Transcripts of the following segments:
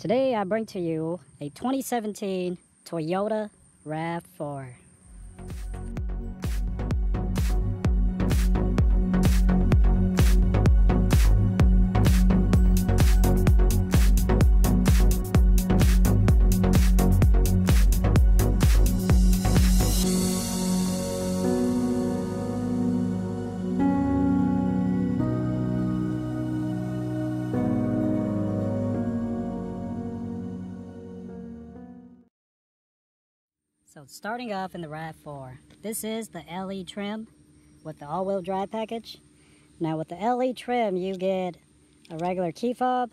Today I bring to you a 2017 Toyota Rav4. So starting off in the Rav4, this is the LE trim with the all-wheel drive package. Now with the LE trim you get a regular key fob,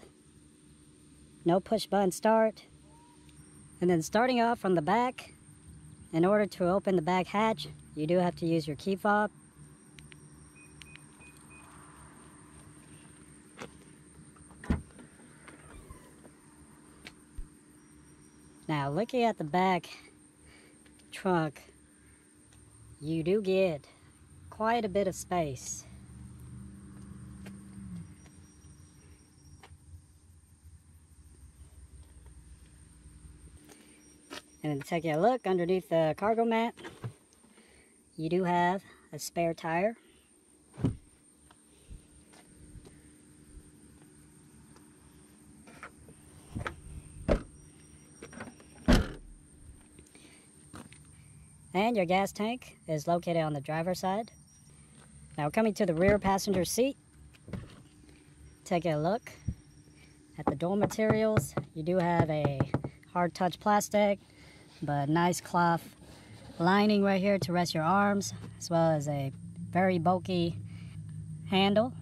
no push button start, and then starting off from the back, in order to open the back hatch you do have to use your key fob. Now looking at the back trunk, you do get quite a bit of space. And then taking a look underneath the cargo mat, you do have a spare tire. And your gas tank is located on the driver's side. Now coming to the rear passenger seat, taking a look at the door materials, you do have a hard touch plastic, but nice cloth lining right here to rest your arms, as well as a very bulky handle.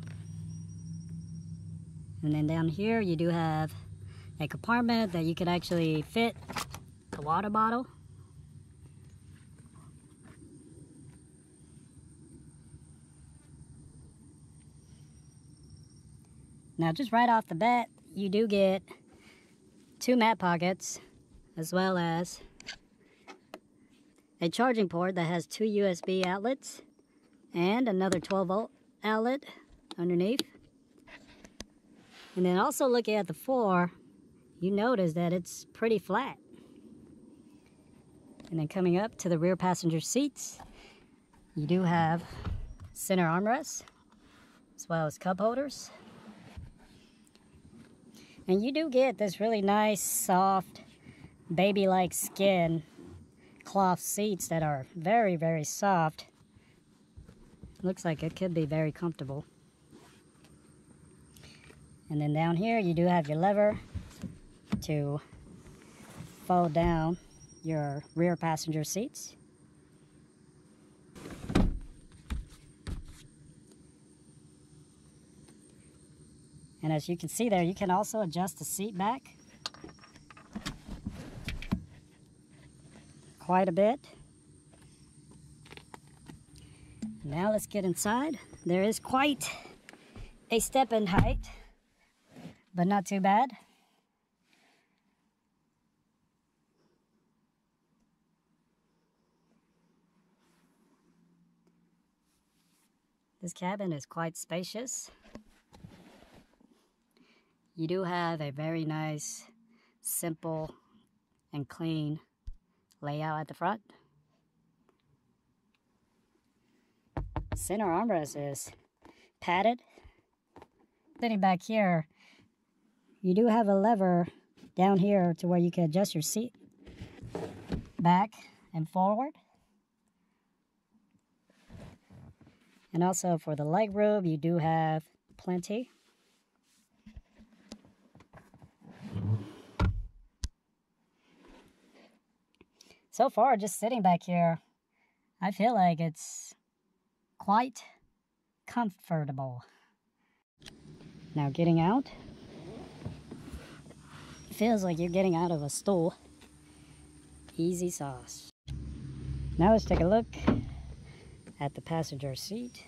And then down here you do have a compartment that you can actually fit a water bottle. Now just right off the bat, you do get two mat pockets, as well as a charging port that has two USB outlets and another 12-volt outlet underneath. And then also looking at the floor, you notice that it's pretty flat. And then coming up to the rear passenger seats, you do have center armrests, as well as cup holders. And you do get this really nice, soft, baby-like skin cloth seats that are very, very soft. Looks like it could be very comfortable. And then down here, you do have your lever to fold down your rear passenger seats. And as you can see there, you can also adjust the seat back quite a bit. Now let's get inside. There is quite a step in height, but not too bad. This cabin is quite spacious. You do have a very nice, simple, and clean layout at the front. Center armrest is padded. Sitting back here, you do have a lever down here to where you can adjust your seat back and forward. And also for the leg room, you do have plenty. So far, just sitting back here, I feel like it's quite comfortable. Now getting out, feels like you're getting out of a stool. Easy sauce. Now let's take a look at the passenger seat.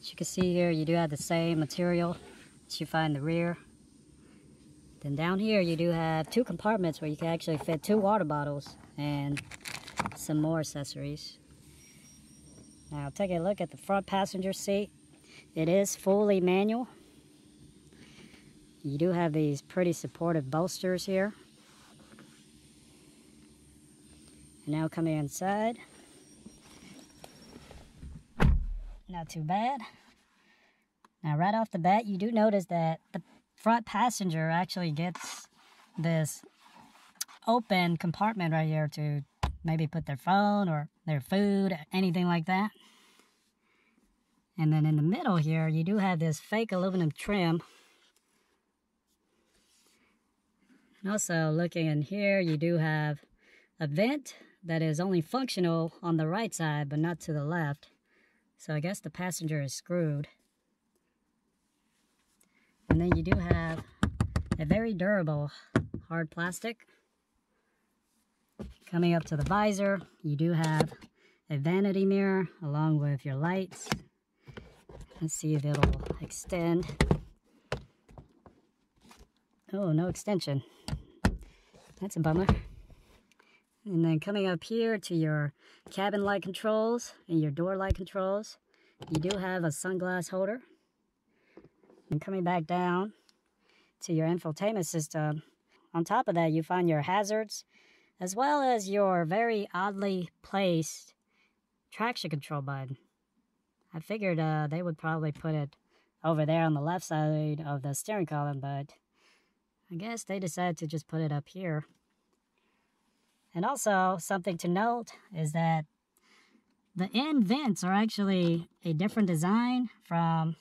As you can see here, you do have the same material that you find in the rear. Then down here you do have two compartments where you can actually fit two water bottles and some more accessories. Now take a look at the front passenger seat. It is fully manual. You do have these pretty supportive bolsters here. And now coming inside. Not too bad. Now right off the bat, you do notice that the front passenger actually gets this open compartment right here to maybe put their phone or their food, anything like that. And then in the middle here, you do have this fake aluminum trim. And also looking in here, you do have a vent that is only functional on the right side, but not to the left. So I guess the passenger is screwed. And then you do have a very durable hard plastic. Coming up to the visor, you do have a vanity mirror along with your lights. Let's see if it'll extend. Oh, no extension. That's a bummer. And then coming up here to your cabin light controls and your door light controls, you do have a sunglass holder. And coming back down to your infotainment system, on top of that you find your hazards, as well as your very oddly placed traction control button. I figured they would probably put it over there on the left side of the steering column, but I guess they decided to just put it up here. And also, something to note is that the end vents are actually a different design from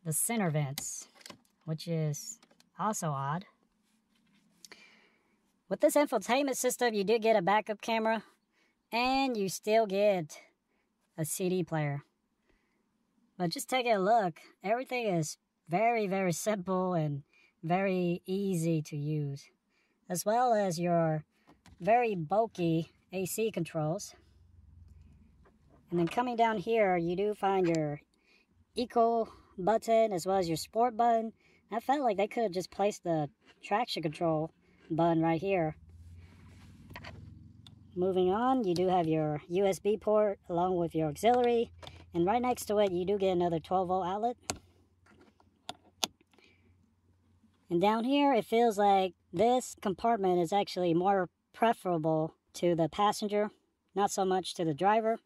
the center vents, which is also odd. With this infotainment system, you do get a backup camera, and you still get a CD player. But just taking a look, everything is very, very simple and very easy to use, as well as your very bulky AC controls. And then coming down here, you do find your Eco button as well as your Sport button. I felt like they could have just placed the traction control button right here. Moving on, you do have your USB port along with your auxiliary, and right next to it you do get another 12-volt outlet. And down here it feels like this compartment is actually more preferable to the passenger, not so much to the driver.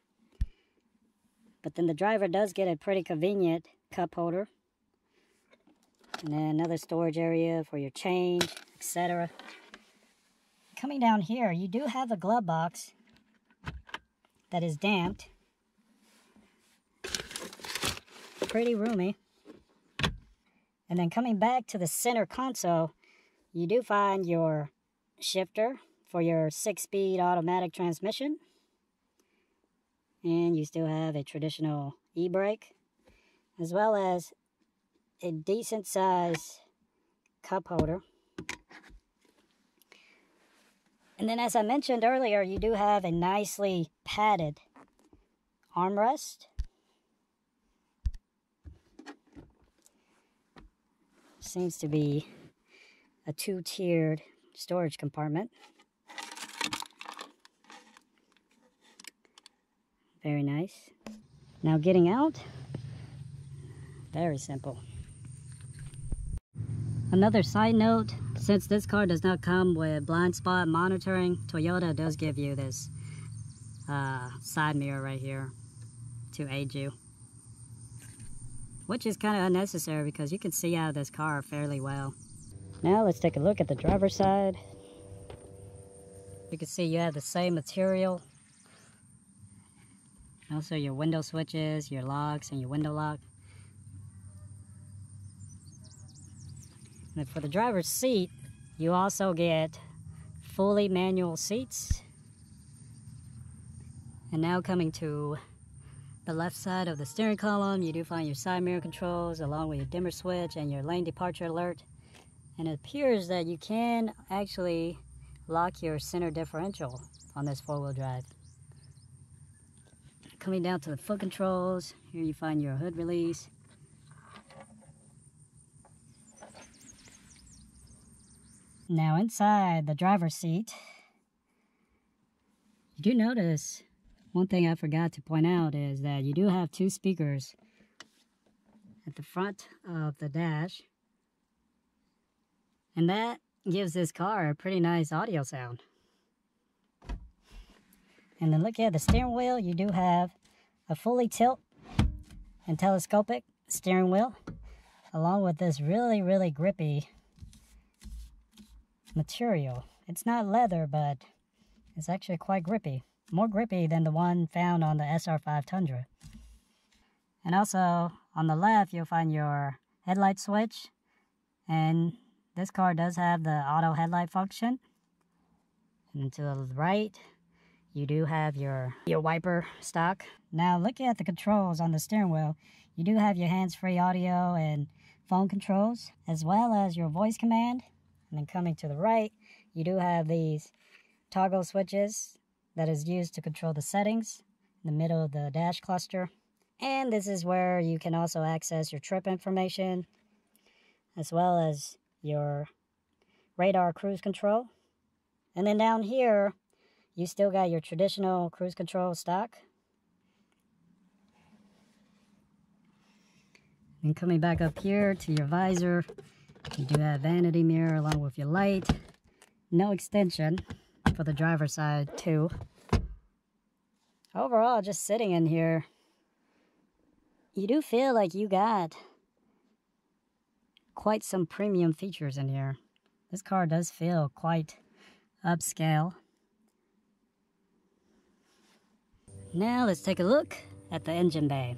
But then the driver does get a pretty convenient cup holder. And then another storage area for your change, etc. Coming down here, you do have a glove box that is damped. Pretty roomy. And then coming back to the center console, you do find your shifter for your 6-speed automatic transmission. And you still have a traditional e-brake, as well as a decent size cup holder. And then as I mentioned earlier, you do have a nicely padded armrest. Seems to be a 2-tiered storage compartment. Very nice. Now getting out, very simple. Another side note, since this car does not come with blind spot monitoring, Toyota does give you this side mirror right here to aid you. Which is kind of unnecessary because you can see out of this car fairly well. Now let's take a look at the driver's side. You can see you have the same material. Also your window switches, your locks, and your window lock. And for the driver's seat, you also get fully manual seats. And now coming to the left side of the steering column, you do find your side mirror controls along with your dimmer switch and your lane departure alert. And it appears that you can actually lock your center differential on this 4-wheel drive. Coming down to the foot controls, here you find your hood release. Now inside the driver's seat, you do notice, one thing I forgot to point out is that you do have 2 speakers at the front of the dash, And that gives this car a pretty nice audio sound. And then look at the steering wheel. You do have a fully tilt and telescopic steering wheel, along with this really, really grippy material. It's not leather, but it's actually quite grippy. More grippy than the one found on the SR5 Tundra. And also, on the left, you'll find your headlight switch. And this car does have the auto headlight function. And to the right, you do have your wiper stock. Now, looking at the controls on the steering wheel, you do have your hands-free audio and phone controls, as well as your voice command. And then coming to the right, you do have these toggle switches that is used to control the settings in the middle of the dash cluster. And this is where you can also access your trip information, as well as your radar cruise control. And then down here, you still got your traditional cruise control stock. And coming back up here to your visor, you do have vanity mirror along with your light. No extension for the driver's side too. Overall, just sitting in here, you do feel like you got quite some premium features in here. This car does feel quite upscale. Now let's take a look at the engine bay.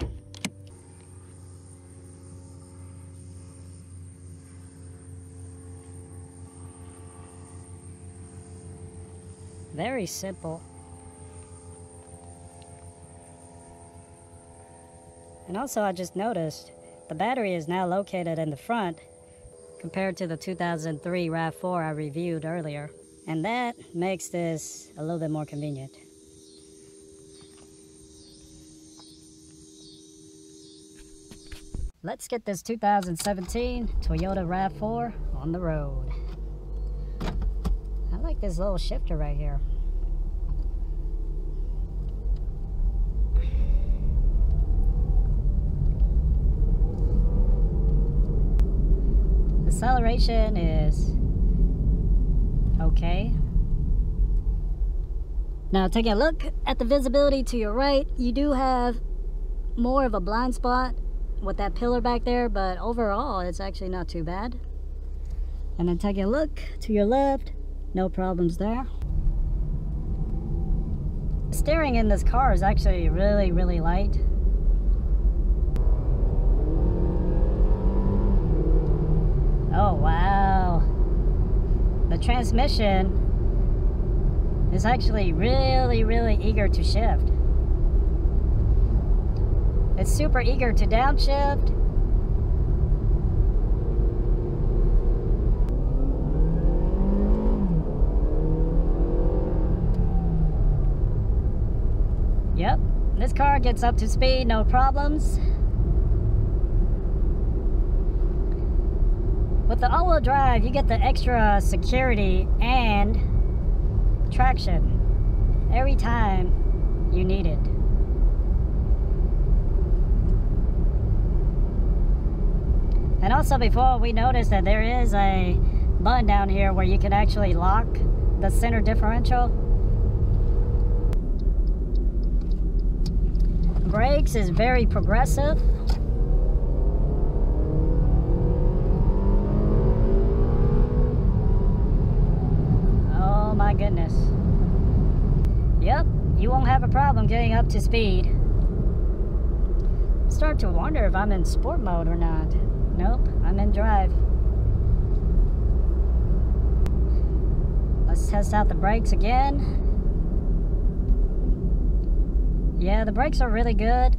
Very simple. And also I just noticed the battery is now located in the front compared to the 2003 Rav4 I reviewed earlier. And that makes this a little bit more convenient. Let's get this 2017 Toyota Rav4 on the road. I like this little shifter right here. Acceleration is okay. Now taking a look at the visibility to your right, you do have more of a blind spot with that pillar back there, but overall it's actually not too bad. And then taking a look to your left, no problems there. The steering in this car is actually really, really light. Oh wow, the transmission is actually really, really eager to shift. It's super eager to downshift. Yep, this car gets up to speed, no problems. With the all-wheel drive, you get the extra security and traction every time you need it. And also before, we noticed that there is a button down here where you can actually lock the center differential. Brakes is very progressive. Oh my goodness. Yep, you won't have a problem getting up to speed. Start to wonder if I'm in sport mode or not. Nope, I'm in drive. Let's test out the brakes again. Yeah, the brakes are really good.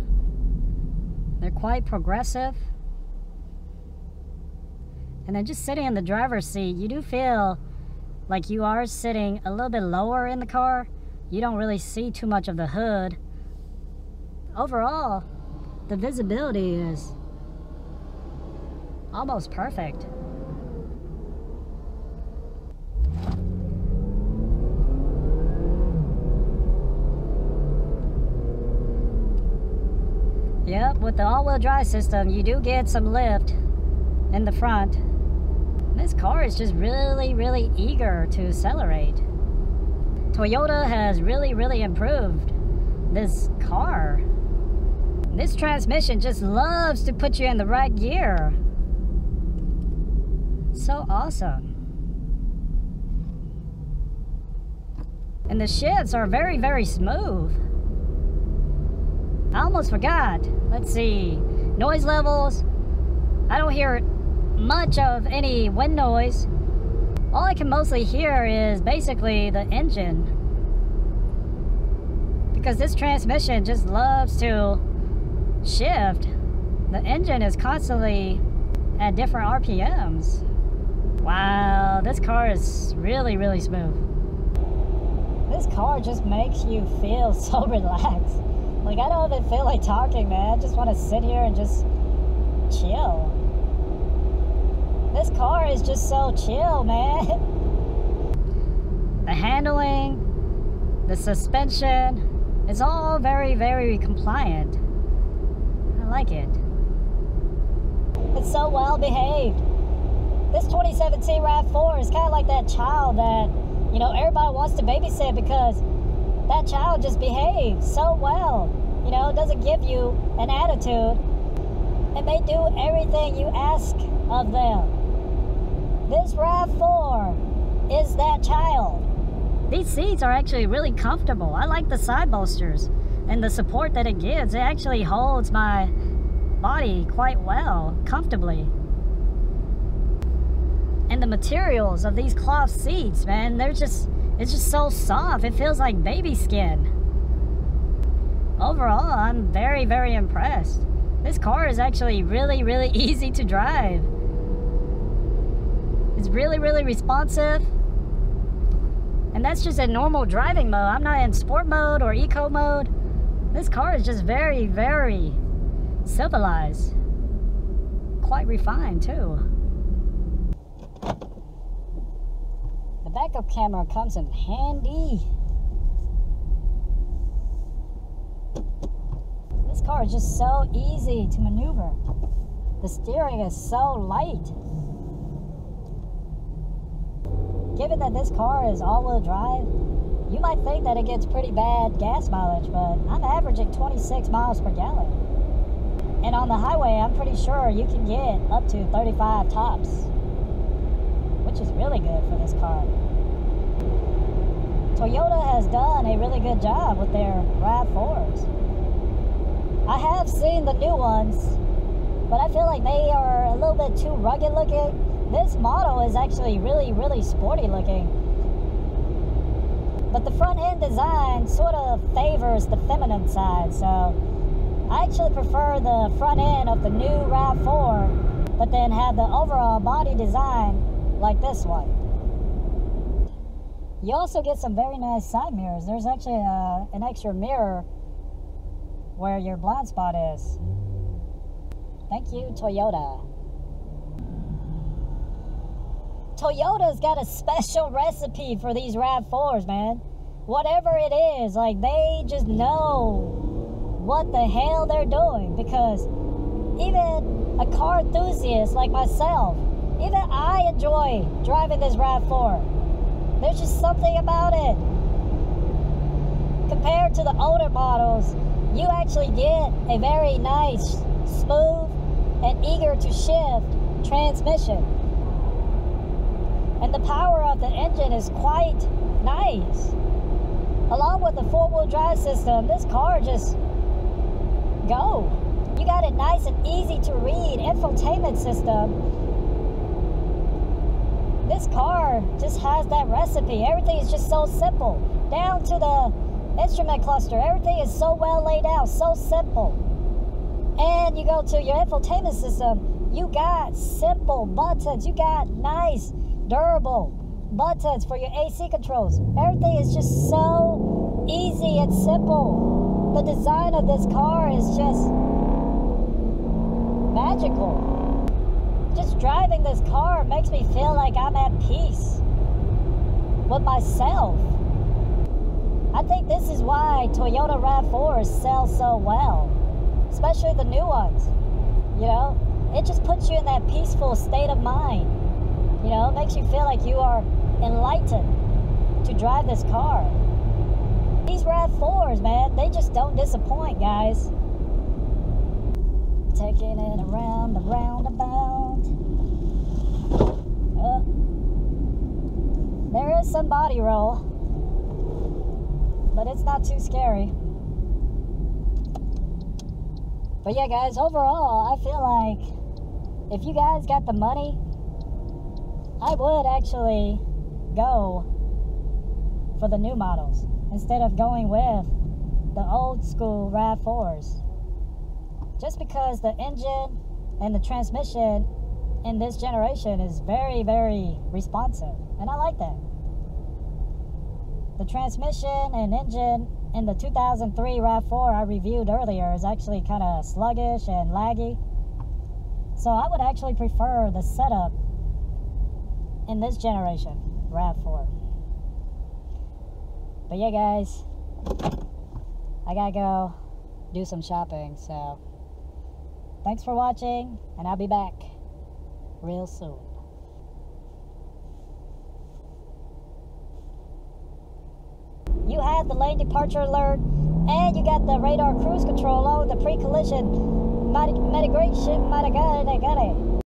They're quite progressive. And then just sitting in the driver's seat, you do feel like you are sitting a little bit lower in the car. You don't really see too much of the hood. Overall, the visibility is almost perfect. Yep, with the all-wheel drive system, you do get some lift in the front. This car is just really, really eager to accelerate. Toyota has really, really improved this car. This transmission just loves to put you in the right gear. So awesome. And the shifts are very, very smooth. I almost forgot. Let's see. Noise levels. I don't hear much of any wind noise. All I can mostly hear is basically the engine. Because this transmission just loves to shift. The engine is constantly at different RPMs. Wow, this car is really, really smooth. This car just makes you feel so relaxed. Like, I don't even feel like talking, man. I just want to sit here and just chill. This car is just so chill, man. The handling, the suspension, it's all very, very compliant. I like it. It's so well behaved. This 2017 Rav4 is kind of like that child that, you know, everybody wants to babysit because that child just behaves so well. You know, doesn't give you an attitude, and they do everything you ask of them. This Rav4 is that child. These seats are actually really comfortable. I like the side bolsters and the support that it gives. It actually holds my body quite well, comfortably. And the materials of these cloth seats, man, it's just so soft. It feels like baby skin. Overall, I'm very, very impressed. This car is actually really, really easy to drive. It's really, really responsive. And that's just in normal driving mode. I'm not in sport mode or eco mode. This car is just very, very civilized. Quite refined, too. The backup camera comes in handy. This car is just so easy to maneuver. The steering is so light. Given that this car is all-wheel drive, you might think that it gets pretty bad gas mileage, but I'm averaging 26 miles per gallon. And on the highway, I'm pretty sure you can get up to 35 tops, which is really good for this car. Toyota has done a really good job with their Rav4s. I have seen the new ones, but I feel like they are a little bit too rugged looking. This model is actually really, really sporty looking. But the front end design sort of favors the feminine side, so I actually prefer the front end of the new Rav4, but then have the overall body design like this one. You also get some very nice side mirrors. There's actually an extra mirror where your blind spot is. Thank you, Toyota. Toyota's got a special recipe for these Rav4s, man. Whatever it is, like, they just know what the hell they're doing, because even a car enthusiast like myself, even I enjoy driving this Rav4. There's just something about it. Compared to the older models, you actually get a very nice, smooth, and eager to shift transmission. And the power of the engine is quite nice. Along with the four-wheel drive system, this car just go. You got a nice and easy to read infotainment system. This car just has that recipe. Everything is just so simple. Down to the instrument cluster, everything is so well laid out, so simple. And you go to your infotainment system, you got simple buttons. You got nice, durable buttons for your AC controls. Everything is just so easy and simple. The design of this car is just magical. Just driving this car makes me feel like I'm at peace with myself. I think this is why Toyota Rav4s sell so well, especially the new ones. You know, it just puts you in that peaceful state of mind. You know, it makes you feel like you are enlightened to drive this car. These Rav4s, man, they just don't disappoint, guys. Taking it around the roundabout. There is some body roll, but it's not too scary. But yeah, guys, overall, I feel like if you guys got the money, I would actually go for the new models instead of going with the old school Rav4s. Just because the engine and the transmission in this generation is very, very responsive. And I like that. The transmission and engine in the 2003 Rav4 I reviewed earlier is actually kind of sluggish and laggy. So I would actually prefer the setup in this generation Rav4. But yeah, guys, I gotta go do some shopping, so thanks for watching, and I'll be back real soon. You have the lane departure alert, and you got the radar cruise control on the pre-collision mitigation.